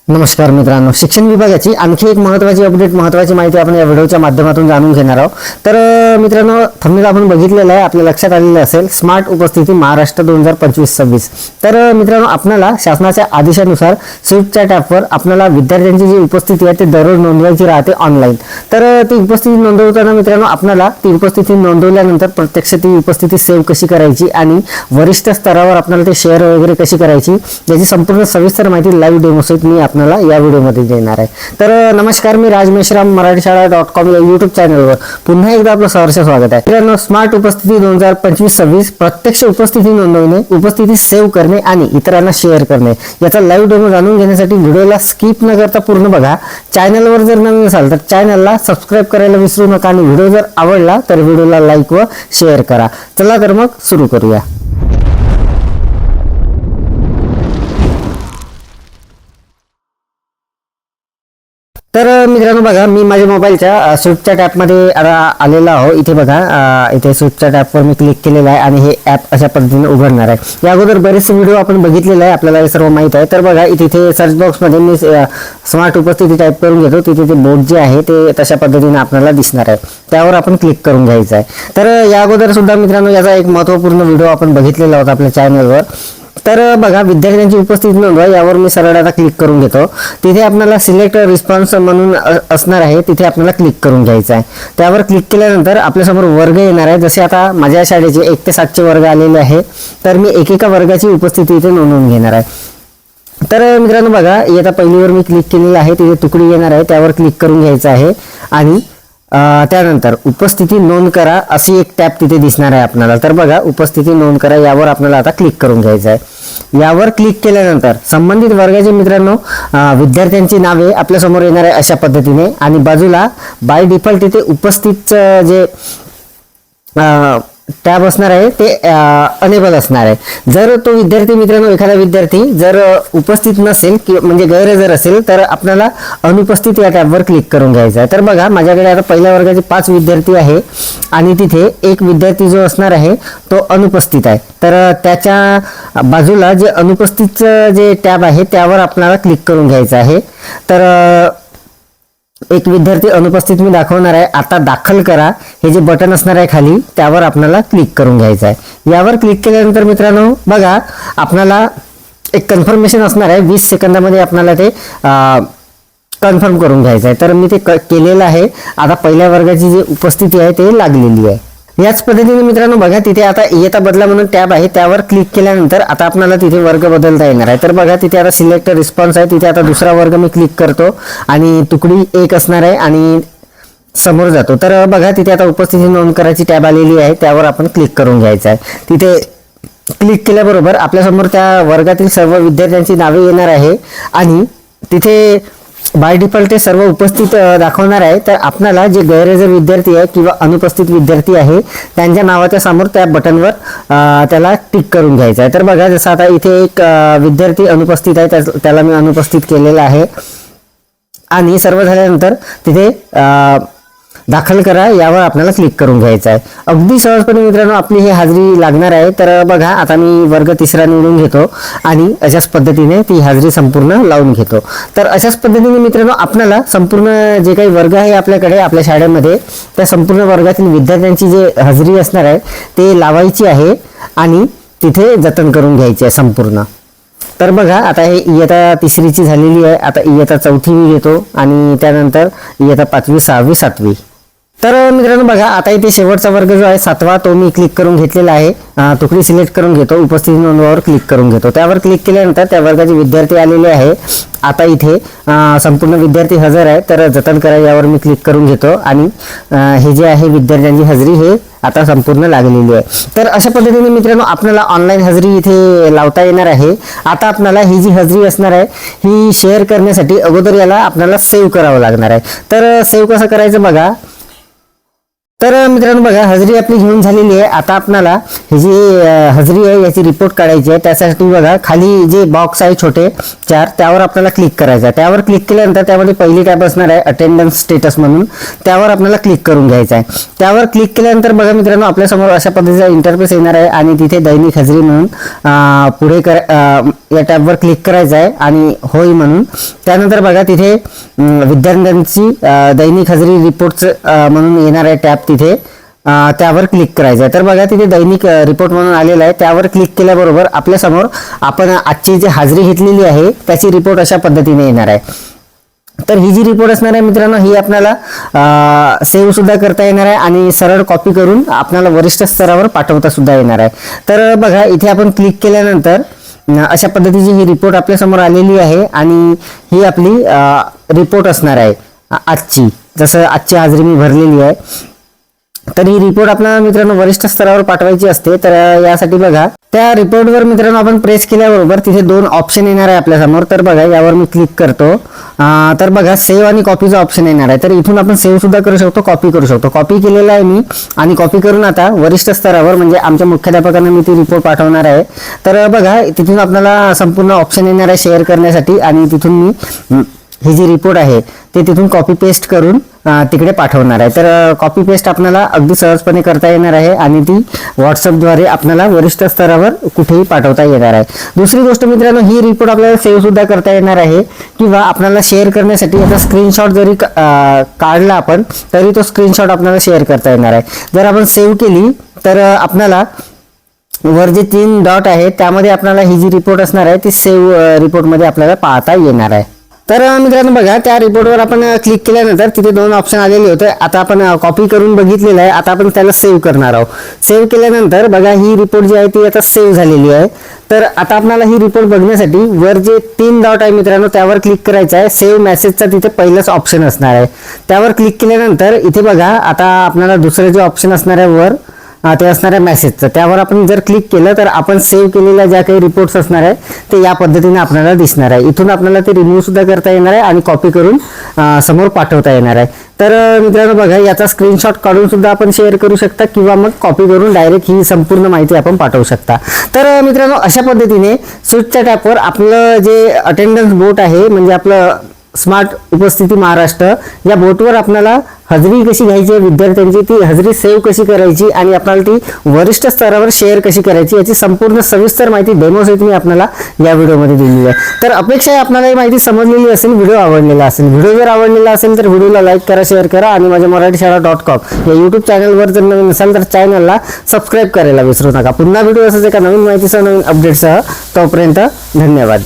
नमस्कार मित्रांनो, शिक्षण विभागाची आणखी एक महत्त्वाची अपडेट, महत्त्वाची माहिती आपण या व्हिडिओच्या माध्यमातून जाणून घेणार आहोत। तर मित्रांनो, थंबनेल आपण बघितलेलं आहे, आपल्या लक्षात आलेलं असेल, स्मार्ट उपस्थिती महाराष्ट्र 2025-26। तर मित्रांनो, आपल्याला शासनाच्या आदेशानुसार स्वीपच्या ॲपवर आपल्याला विद्यार्थ्यांची जी उपस्थिती आहे ते दररोज नोंदवायची राहते ऑनलाईन। तर ती उपस्थिती नोंदवताना मित्रांनो, आपल्याला ती उपस्थिती नोंदवल्यानंतर प्रत्यक्ष ती उपस्थिती सेव्ह कशी करायची आणि वरिष्ठ स्तरावर आपल्याला ते शेअर वगैरे कशी करायची याची संपूर्ण सविस्तर माहिती लाईव्ह डेमोसहित मी आपल्याला या व्हिडिओमध्ये देणार आहे। तर नमस्कार, मी राज मेश्राम, मराठीशाळा.com या यूट्यूब चॅनलवर पुन्हा एकदा आपलं सहर्ष स्वागत आहे। मित्रांनो, स्मार्ट उपस्थिती 2025-26 प्रत्यक्ष उपस्थिती नोंदवणे, उपस्थिती सेव्ह करणे आणि इतरांना शेअर करणे याचा लाईव्ह डेमो जाणून घेण्यासाठी व्हिडिओला स्किप न करता पूर्ण बघा। चॅनलवर जर नवीन असाल तर चॅनलला सबस्क्राईब करायला विसरू नका आणि व्हिडिओ जर आवडला तर व्हिडिओला लाईक व शेअर करा। चला तर मग सुरू करूया। तर मित्रांनो बघा, मी माझ्या मोबाईलच्या स्विफ्टच्या ॲपमध्ये आलेला आहो। इथे बघा, इथे स्विफ्टच्या ॲपवर मी क्लिक केलेलं आहे आणि हे ॲप अशा पद्धतीने उघडणार आहे। या अगोदर बरेचसे व्हिडिओ आपण बघितलेला आहे, आपल्याला हे सर्व माहीत आहे। तर बघा, इथे सर्च बॉक्समध्ये मी स्मार्ट उपस्थिती टाईप करून घेतो, तिथे ते बोर्ड जे आहे ते तशा पद्धतीने आपल्याला दिसणार आहे, त्यावर आपण क्लिक करून घ्यायचं आहे। तर या अगोदर सुद्धा मित्रांनो याचा एक महत्त्वपूर्ण व्हिडिओ आपण बघितलेला होता आपल्या चॅनलवर। तर बघा, विद्यार्थ्यांची उपस्थिती नोंदवा यावर मी सरळ आता क्लिक करून घेतो। तिथे आपल्याला सिलेक्ट रिस्पॉन्स म्हणून असणार आहे, तिथे आपल्याला क्लिक करून घ्यायचं आहे। त्यावर क्लिक केल्यानंतर आपल्यासमोर वर्ग येणार आहे। जसे आता माझ्या शाळेचे 1 ते 7 चे वर्ग आलेले आहे, तर मी एकेका वर्गाची उपस्थिती इथे नोंदवून घेणार आहे। तर मित्रांनो बघा, आता पहिलीवर मी क्लिक केलेलं आहे, तिथे तुकडी येणार आहे, त्यावर क्लिक करून घ्यायचं आहे आणि त्यानंतर उपस्थिती नोंद करा अशी एक टॅब तिथे दिसणार आहे आपल्याला। तर बघा, उपस्थिती नोंद करा यावर आपल्याला आता क्लिक करून घ्यायचं आहे। यावर क्लिक केल्यानंतर संबंधित वर्गाचे मित्रांनो विद्यार्थ्यांची नावे आपल्या समोर येणार आहे अशा पद्धतीने आणि बाजूला बाय डिफॉल्ट तिथे उपस्थित जे टॅब असणार आहे ते अनेबल असणार आहे। जर तो विद्यार्थी मित्रांनो, एखादा विद्यार्थी जर उपस्थित नसेल किंवा म्हणजे गैरहजर असेल तर आपल्याला अनुपस्थित या टॅबवर क्लिक करून घ्यायचं आहे। तर बघा, माझ्याकडे आता पहिल्या वर्गाचे 5 विद्यार्थी आहे आणि तिथे एक विद्यार्थी जो असणार आहे तो अनुपस्थित आहे। तर त्याच्या बाजूला जे अनुपस्थित जे टॅब आहे त्यावर आपल्याला क्लिक करून घ्यायचं आहे। तर एक विद्यार्थी अनुपस्थित मी दाखवणार आहे, आता दाखल करा हे जे बटन असणार आहे खाली त्यावर आपल्याला क्लिक करून घ्यायचं आहे। यावर क्लिक केल्यानंतर मित्रांनो बघा, आपल्याला एक कन्फर्मेशन असणार आहे, 20 सेकंदामध्ये आपल्याला ते कन्फर्म करून घ्यायचं आहे। तर मी ते केलेलं आहे। आता पहिल्या वर्गाची जी उपस्थिती आहे ते लागलेली आहे। याच पद्धतीने मित्रांनो बघा, तिथे आता इयत्ता बदला म्हणून टॅब आहे, त्यावर क्लिक केल्यानंतर आता आपल्याला तिथे वर्ग बदलता येणार आहे। तर बघा, तिथे आता सिलेक्ट रिस्पॉन्स आहे, तिथे आता दुसरा वर्ग मी क्लिक करतो आणि तुकडी 1 असणार आहे आणि समोर जातो। तर बघा, तिथे आता उपस्थिती नोंद करायची टॅब आलेली आहे, त्यावर आपण क्लिक करून घ्यायचं आहे। तिथे क्लिक केल्याबरोबर आपल्यासमोर त्या वर्गातील सर्व विद्यार्थ्यांची नावे येणार आहे आणि तिथे बाय डिफॉल्ट ते सर्व उपस्थित दाखवणार आहे। तर आपल्याला जे गैरहजर विद्यार्थी आहे किंवा अनुपस्थित विद्यार्थी आहे त्यांच्या नावाच्या समोर त्या बटनवर त्याला टिक करून घ्यायचं आहे। तर बघा, जसं आता इथे एक विद्यार्थी अनुपस्थित आहे, त्याला मी अनुपस्थित केलेलं आहे आणि सर्व झाल्यानंतर तिथे दाखल करा यावर आपल्याला क्लिक करून घ्यायचं आहे। अगदी सहजपणे मित्रांनो आपली ही हाजरी लागणार आहे। तर बघा, आता मी वर्ग 3रा निवडून घेतो आणि अशाच पद्धतीने ती हाजरी संपूर्ण लावून घेतो। तर अशाच पद्धतीने मित्रांनो आपल्याला संपूर्ण जे काही वर्ग आहे आपल्याकडे आपल्या शाळेमध्ये त्या संपूर्ण वर्गातील विद्यार्थ्यांची जे हाजरी असणार आहे ते लावायची आहे आणि तिथे जतन करून घ्यायची आहे संपूर्ण। तर बघा, आता हे इयत्ता 3रीची झालेली आहे, आता इयत्ता 4थी मी घेतो आणि त्यानंतर इयत्ता 5वी 6वी 7वी। तर मित्रांनो बघा, आता इथे शेवटचा वर्ग जो आहे 7वा तो मी क्लिक करून घेतलेला आहे। तुकडी सिलेक्ट करून घेतो, उपस्थिती नोंदवावर क्लिक करून घेतो। त्यावर क्लिक केल्यानंतर त्या वर्गाचे विद्यार्थी आलेले आहे। आता इथे संपूर्ण विद्यार्थी हजर आहे, तर जतन करा यावर मी क्लिक करून घेतो आणि हे जे आहे विद्यार्थ्यांची हजेरी हे आता संपूर्ण लागलेली आहे। तर अशा पद्धतीने मित्रांनो आपल्याला ऑनलाईन हजेरी इथे लावता येणार आहे। आता आपल्याला ही जी हजेरी असणार आहे ही शेअर करण्यासाठी अगोदर याला आपल्याला सेव्ह करावं लागणार आहे। तर सेव्ह कसं करायचं बघा, तर मित्रांनो बघा, हजेरी आपली घेऊन झालेली आहे. आता आपल्याला ही जी हजेरी आहे याची रिपोर्ट काढायची आहे. त्यासाठी बघा खाली जे बॉक्स आहे छोटे 4, त्यावर आपल्याला क्लिक करायचं आहे. त्यावर क्लिक केल्यानंतर त्यामध्ये पहिली टॅब असणार आहे अटेंडन्स स्टेटस म्हणून, त्यावर आपल्याला क्लिक करून घ्यायचं आहे. त्यावर क्लिक केल्यानंतर बघा मित्रांनो, आपल्यासमोर अशा पद्धतीचा इंटरफेस येणार आहे आणि तिथे दैनिक हजेरी म्हणून पुढे या टॅबवर क्लिक करायचं आहे आणि होय म्हणून. त्यानंतर बघा तिथे विद्यार्थ्यांची दैनिक हजेरी रिपोर्ट म्हणून येणार आहे टॅब, तिथे त्यावर क्लिक करायचं आहे. तर बघा तिथे दैनिक रिपोर्ट म्हणून आलेला आहे. त्यावर क्लिक केल्याबरोबर आपल्यासमोर आपण आजची जी हजेरी घेतलेली आहे त्याची रिपोर्ट अशा पद्धतीने येणार आहे. तर ही जी रिपोर्ट असणार आहे मित्रांनो, ही आपल्याला सेव्ह सुद्धा करता येणार आहे आणि सरळ कॉपी करून आपल्याला वरिष्ठ स्तरावर पाठवता सुद्धा येणार आहे. तर बघा इथे आपण क्लिक केल्यानंतर अशा पद्धतीची ही रिपोर्ट आपल्या समोर आलेली आहे आणि ही आपली रिपोर्ट असणार आहे आजची. जसं आजची हजेरी मी भरलेली आहे, तर ही रिपोर्ट आपल्याला मित्रांनो वरिष्ठ स्तरावर पाठवायची असते. तर यासाठी बघा त्या रिपोर्टवर मित्रांनो आपण प्रेस केल्याबरोबर तिथे 2 ऑप्शन येणार आहे आपल्या समोर. तर बघा यावर मी क्लिक करतो. तर बघा सेव्ह आणि कॉपीचा ऑप्शन येणार आहे. तर इथून आपण सेव्ह सुद्धा करू शकतो, कॉपी करू शकतो. कॉपी केलेला आहे मी आणि कॉपी करून आता वरिष्ठ स्तरावर म्हणजे आमच्या मुख्याध्यापकांना मी ती रिपोर्ट पाठवणार आहे. तर बघा तिथून आपल्याला संपूर्ण ऑप्शन येणार आहे शेअर करण्यासाठी आणि तिथून मी ही जी रिपोर्ट आहे ते तिथून कॉपी पेस्ट करून तिकडे पाठवणार आहे. तर कॉपी पेस्ट आपल्याला अगदी सहजपणे करता येणार आहे आणि ती व्हॉट्सअपद्वारे आपल्याला वरिष्ठ स्तरावर कुठेही पाठवता येणार आहे. दुसरी गोष्ट मित्रांनो, ही रिपोर्ट आपल्याला सेव्ह सुद्धा करता येणार आहे किंवा आपल्याला शेअर करण्यासाठी याचा स्क्रीनशॉट जरी काढला आपण तरी तो स्क्रीनशॉट आपल्याला शेअर करता येणार आहे. जर आपण सेव्ह केली तर आपल्याला वर जे 3 डॉट आहे त्यामध्ये आपल्याला ही जी रिपोर्ट असणार आहे ती सेव्ह रिपोर्टमध्ये आपल्याला पाहता येणार आहे. तर मित्रांनो बघा त्या रिपोर्टवर आपण क्लिक केल्यानंतर तिथे 2 ऑप्शन आलेले होते. आता आपण कॉपी करून बघितलेलं आहे, आता आपण त्याला सेव्ह करणार आहोत. सेव्ह केल्यानंतर बघा ही रिपोर्ट जी आहे ती आता सेव्ह झालेली आहे. तर आता आपल्याला ही रिपोर्ट बघण्यासाठी वर जे 3 डॉट आहे मित्रांनो त्यावर क्लिक करायचं आहे. सेव्ह मेसेजचा तिथे पहिलाच ऑप्शन असणार आहे. त्यावर क्लिक केल्यानंतर इथे बघा आता आपल्याला दुसरे जे ऑप्शन असणार आहे वर ते असणार आहे मेसेजचं. त्यावर आपण जर क्लिक केलं तर आपण सेव्ह केलेल्या ज्या काही रिपोर्ट्स असणार आहे ते या पद्धतीने आपल्याला दिसणार आहे. इथून आपल्याला ते रिमूव्ह सुद्धा करता येणार आहे आणि कॉपी करून समोर पाठवता येणार आहे. तर मित्रांनो बघा याचा स्क्रीनशॉट काढून सुद्धा आपण शेअर करू शकता किंवा मग कॉपी करून डायरेक्ट ही संपूर्ण माहिती आपण पाठवू शकता. तर मित्रांनो अशा पद्धतीने स्विचच्या टॅपवर आपलं जे अटेंडन्स बोट आहे म्हणजे आपलं स्मार्ट उपस्थिती महाराष्ट्र या बोटवर आपल्याला हजेरी कशी घ्यायची विद्यार्थ्यांची, ती हजेरी सेव्ह कशी करायची आणि आपल्याला ती वरिष्ठ स्तरावर शेअर कशी करायची याची संपूर्ण सविस्तर माहिती डेमोसहित मी आपल्याला या व्हिडिओमध्ये दिलेली आहे. तर अपेक्षा आहे आपल्याला ही माहिती समजलेली असेल, व्हिडिओ आवडलेला असेल. व्हिडिओ जर आवडलेला असेल तर व्हिडिओला लाईक करा, शेअर करा आणि माझ्या मराठीशाळा.com या यूट्यूब चॅनलवर जर नवीन असाल तर चॅनलला सबस्क्राईब करायला विसरू नका. पुन्हा व्हिडिओ असाच एका नवीन माहितीसह नवीन अपडेटसह. तोपर्यंत धन्यवाद.